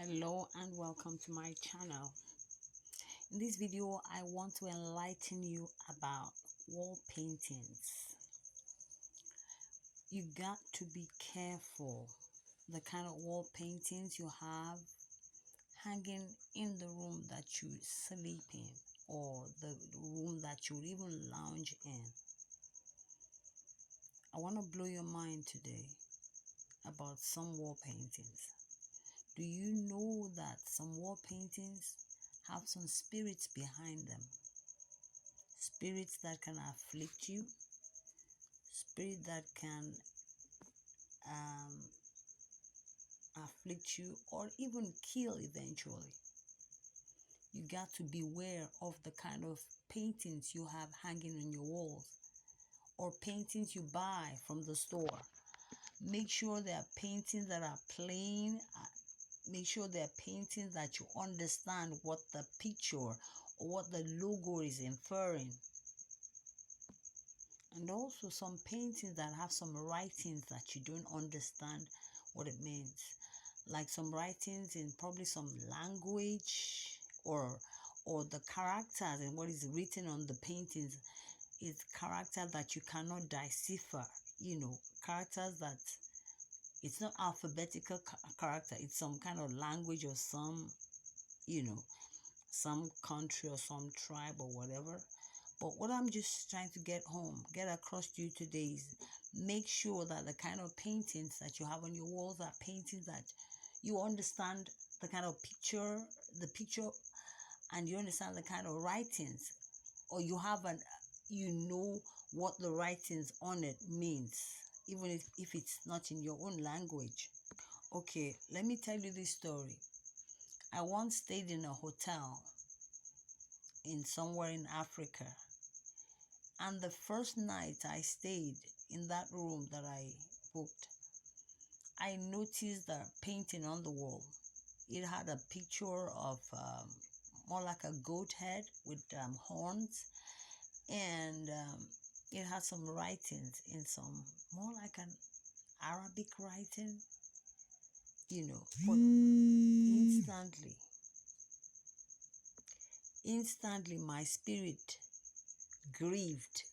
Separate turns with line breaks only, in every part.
Hello and welcome to my channel. In this video I want to enlighten you about wall paintings. You got to be careful the kind of wall paintings you have hanging in the room that you sleep in or the room that you even lounge in. I want to blow your mind today about some wall paintings. Do you know that some wall paintings have some spirits behind them? Spirits that can afflict you, spirit that can um, afflict you or even kill eventually. You got to beware of the kind of paintings you have hanging on your walls or paintings you buy from the store. Make sure they are paintings that are plain. Make sure they are paintings that you understand what the picture or what the logo is inferring. And also some paintings that have some writings that you don't understand what it means, like some writings in probably some language or the characters and what is written on the paintings is characters that you cannot decipher, characters that it's not alphabetical character, it's some kind of language or some country or some tribe or whatever. But what I'm just trying to get across to you today is make sure that the kind of paintings that you have on your walls are paintings that you understand the kind of picture, and you understand the kind of writings, or you know what the writings on it means, even if it's not in your own language. Okay, let me tell you this story. I once stayed in a hotel in somewhere in Africa. And the first night I stayed in that room that I booked, I noticed the painting on the wall. It had a picture of more like a goat head with horns, and it had some writings in some more like an Arabic writing, but instantly my spirit grieved.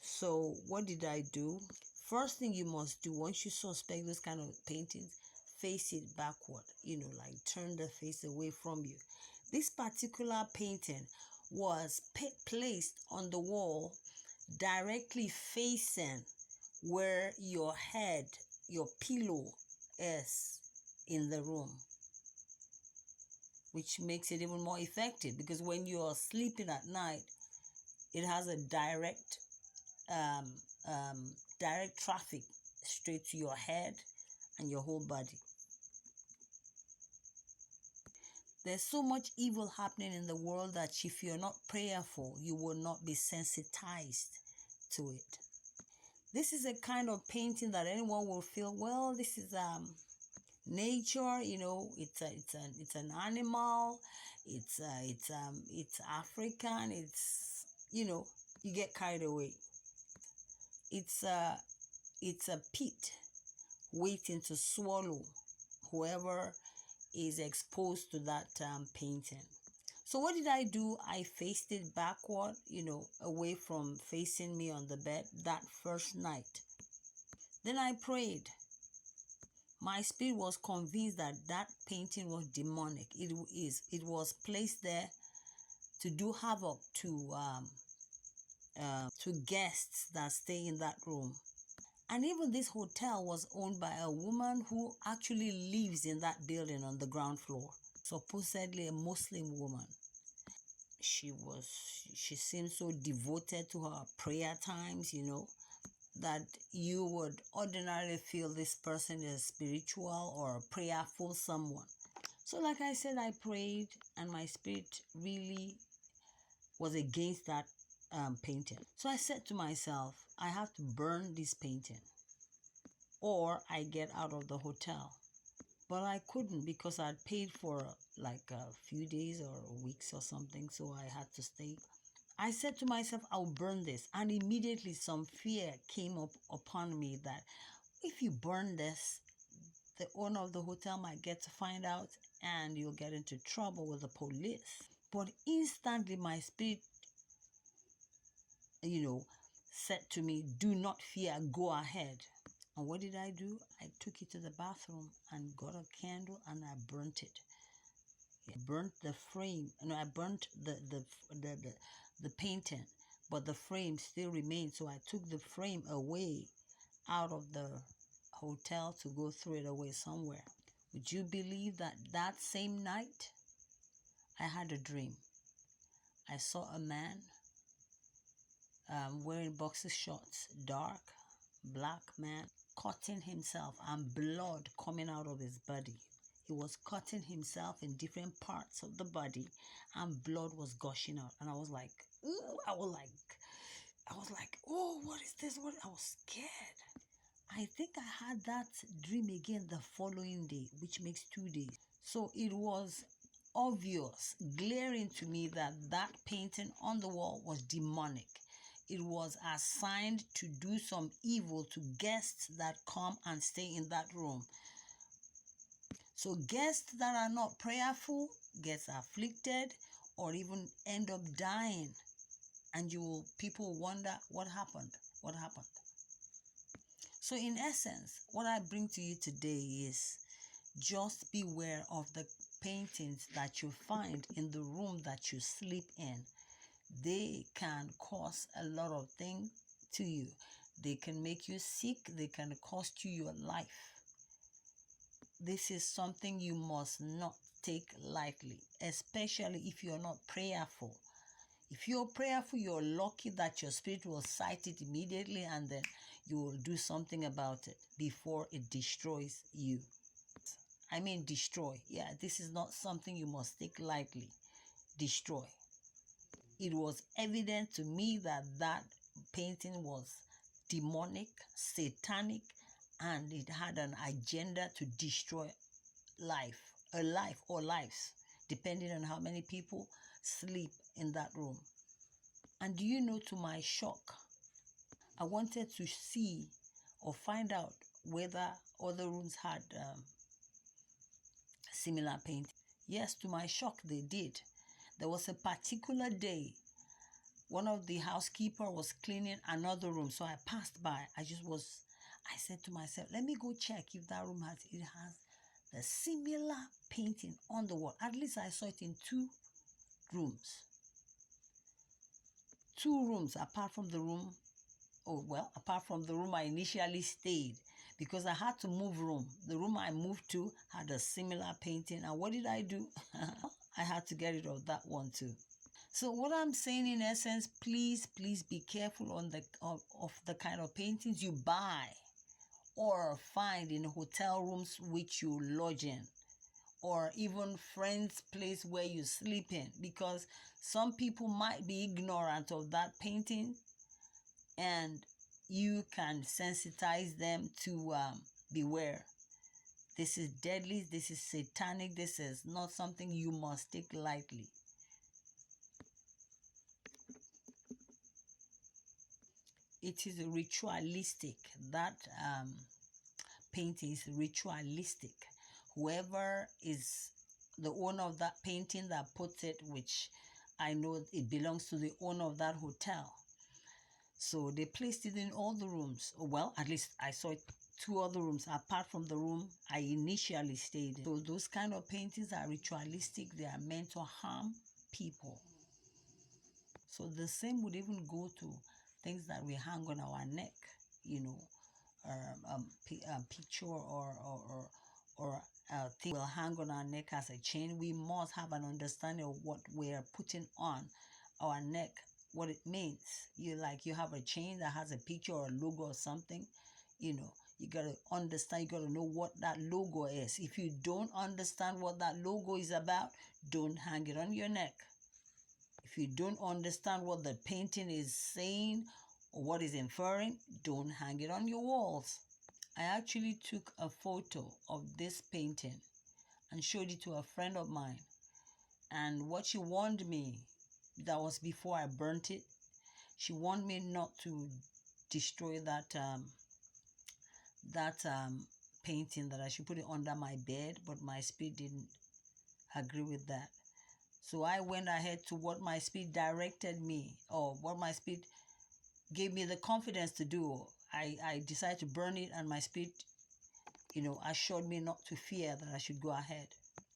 So what did I do? First thing you must do once you suspect those kind of paintings, face it backward, like turn the face away from you. This particular painting was placed on the wall directly facing where your head, your pillow is in the room, which makes it even more effective because when you're sleeping at night, it has a direct traffic straight to your head and your whole body. There's so much evil happening in the world that if you're not prayerful, you will not be sensitized to it. This is a kind of painting that anyone will feel, well, this is nature, it's an animal, it's African, you get carried away. It's a pit waiting to swallow whoever is exposed to that painting. So what did I do? I faced it backward, away from facing me on the bed that first night. Then I prayed. My spirit was convinced that that painting was demonic. It was placed there to do havoc to guests that stay in that room. And even this hotel was owned by a woman who actually lives in that building on the ground floor, supposedly a Muslim woman. She seemed so devoted to her prayer times, that you would ordinarily feel this person is spiritual or a prayerful someone. So like I said, I prayed and my spirit really was against that painting. So I said to myself, I have to burn this painting or I get out of the hotel. But I couldn't because I'd paid for like a few days or weeks or something, so I had to stay. I said to myself, I'll burn this. And immediately some fear came up upon me that if you burn this, the owner of the hotel might get to find out and you'll get into trouble with the police. But instantly my spirit, said to me, do not fear, go ahead. And what did I do? I took it to the bathroom and got a candle and I burnt it. I burnt the frame. No, I burnt the painting, but the frame still remained. So I took the frame away out of the hotel to go throw it away somewhere. Would you believe that that same night I had a dream? I saw a man wearing boxer shorts, dark, black man, cutting himself and blood coming out of his body. He was cutting himself in different parts of the body and blood was gushing out. And I was like, ooh, I was like, oh, what is this? I was scared. I think I had that dream again the following day, which makes 2 days. So it was obvious, glaring to me that that painting on the wall was demonic. It was assigned to do some evil to guests that come and stay in that room. So guests that are not prayerful gets afflicted or even end up dying. And people wonder what happened. So in essence, what I bring to you today is just beware of the paintings that you find in the room that you sleep in. They can cause a lot of things to you. They can make you sick. They can cost you your life. This is something you must not take lightly, especially if you're not prayerful. If you're prayerful, you're lucky that your spirit will sight it immediately and then you will do something about it before it destroys you. I mean destroy. Yeah, this is not something you must take lightly. Destroy. It was evident to me that that painting was demonic, satanic, and it had an agenda to destroy a life or lives, depending on how many people sleep in that room. And do you know, to my shock, I wanted to see or find out whether other rooms had similar painting. Yes, to my shock, they did. There was a particular day, one of the housekeeper was cleaning another room. So I passed by. I said to myself, let me go check if that room has the similar painting on the wall. At least I saw it in 2 rooms. 2 rooms apart from the room I initially stayed, because I had to move room. The room I moved to had a similar painting. And what did I do? I had to get rid of that one too. So what I'm saying in essence, please be careful of the kind of paintings you buy or find in hotel rooms which you lodge in, or even friends' place where you sleep in, because some people might be ignorant of that painting and you can sensitize them to beware. This is deadly, this is satanic, this is not something you must take lightly. It is ritualistic. That painting is ritualistic. Whoever is the owner of that painting that puts it, which I know it belongs to the owner of that hotel. So they placed it in all the rooms. Well, at least I saw it 2 other rooms apart from the room I initially stayed in. So those kind of paintings are ritualistic. They are meant to harm people. So the same would even go to things that we hang on our neck, picture or thing we'll hang on our neck as a chain. We must have an understanding of what we're putting on our neck, what it means. You have a chain that has a picture or a logo or something, you gotta understand, you gotta know what that logo is. If you don't understand what that logo is about, don't hang it on your neck. If you don't understand what the painting is saying or what is inferring, don't hang it on your walls. I actually took a photo of this painting and showed it to a friend of mine. And what she warned me, that was before I burnt it, she warned me not to destroy that painting that I should put it under my bed, but my spirit didn't agree with that. So I went ahead to what my spirit directed me, or what my spirit gave me the confidence to do. I decided to burn it, and my spirit, assured me not to fear, that I should go ahead.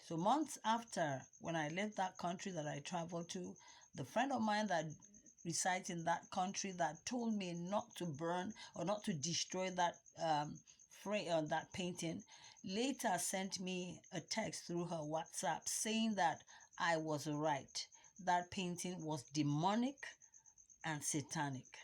So months after, when I left that country that I traveled to, the friend of mine that resides in that country that told me not to burn or not to destroy that that painting, later sent me a text through her WhatsApp saying that I was right. That painting was demonic and satanic.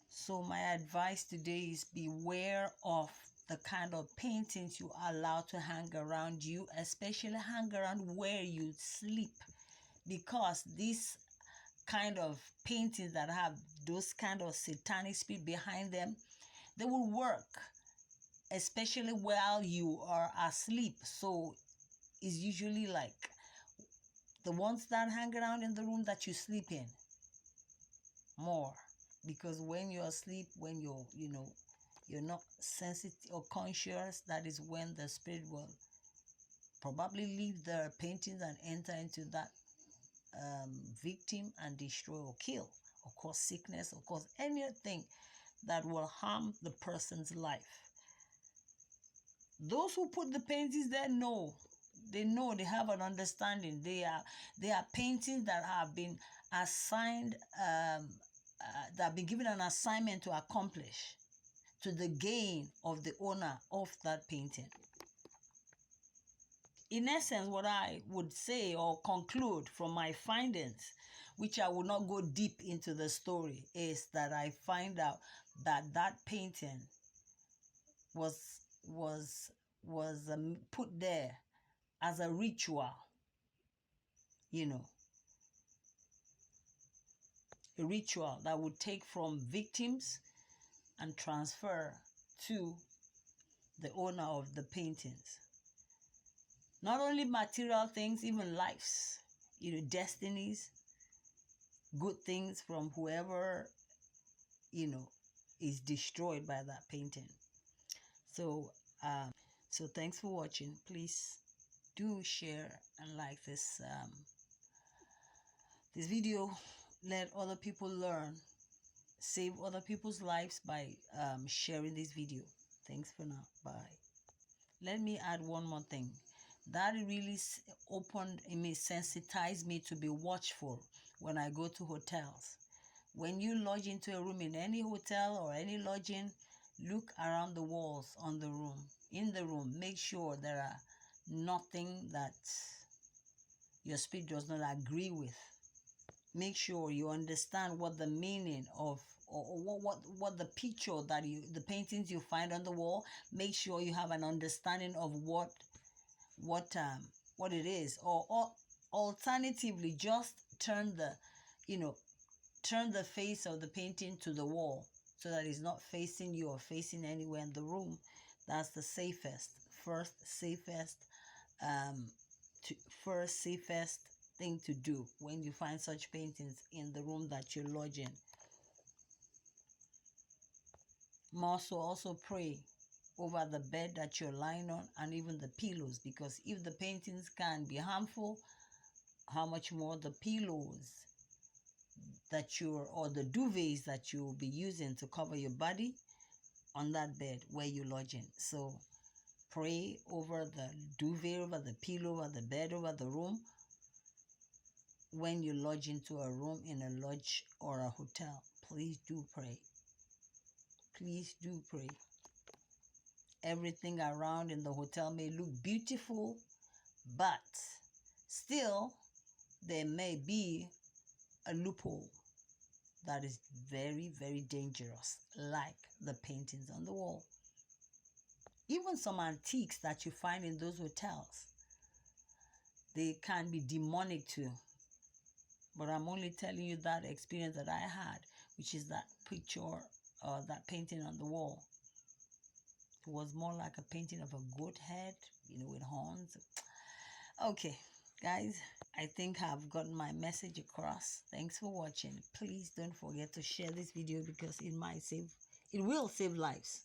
So my advice today is beware of the kind of paintings you allow to hang around you, especially hang around where you sleep, because these kind of paintings that have those kind of satanic spirit behind them, they will work especially while you are asleep. So it's usually like the ones that hang around in the room that you sleep in more, because when you're asleep, when you're not sensitive or conscious, that is when the spirit will probably leave the paintings and enter into that victim and destroy or kill, or cause sickness, or cause anything that will harm the person's life. Those who put the paintings there know, they have an understanding. They are paintings that have been assigned, that have been given an assignment to accomplish, to the gain of the owner of that painting. In essence, what I would say or conclude from my findings, which I will not go deep into the story, is that I find out that that painting was put there as a ritual, a ritual that would take from victims and transfer to the owner of the paintings. Not only material things, even lives, destinies, good things from whoever, is destroyed by that painting. So, thanks for watching. Please do share and like this video. Let other people learn. Save other people's lives by sharing this video. Thanks for now. Bye. Let me add one more thing. That really sensitized me to be watchful when I go to hotels. When you lodge into a room in any hotel or any lodging, look around the walls on the room. In the room, make sure there are nothing that your spirit does not agree with. Make sure you understand what the meaning of, or what the picture that the paintings you find on the wall. Make sure you have an understanding of what it is, or alternatively, just turn the face of the painting to the wall so that it's not facing you or facing anywhere in the room. That's the safest thing to do when you find such paintings in the room that you're lodging. Must also pray over the bed that you're lying on, and even the pillows, because if the paintings can be harmful, how much more the pillows or the duvets that you will be using to cover your body on that bed where you're lodging. So pray over the duvet, over the pillow, over the bed, over the room when you lodge into a room in a lodge or a hotel. Please do pray. Please do pray. Everything around in the hotel may look beautiful, but still there may be a loophole that is very, very dangerous, like the paintings on the wall. Even some antiques that you find in those hotels, they can be demonic too. But I'm only telling you that experience that I had, which is that picture or that painting on the wall. It was more like a painting of a goat head, with horns. Okay, guys, I think I've gotten my message across. Thanks for watching. Please don't forget to share this video, because it will save lives.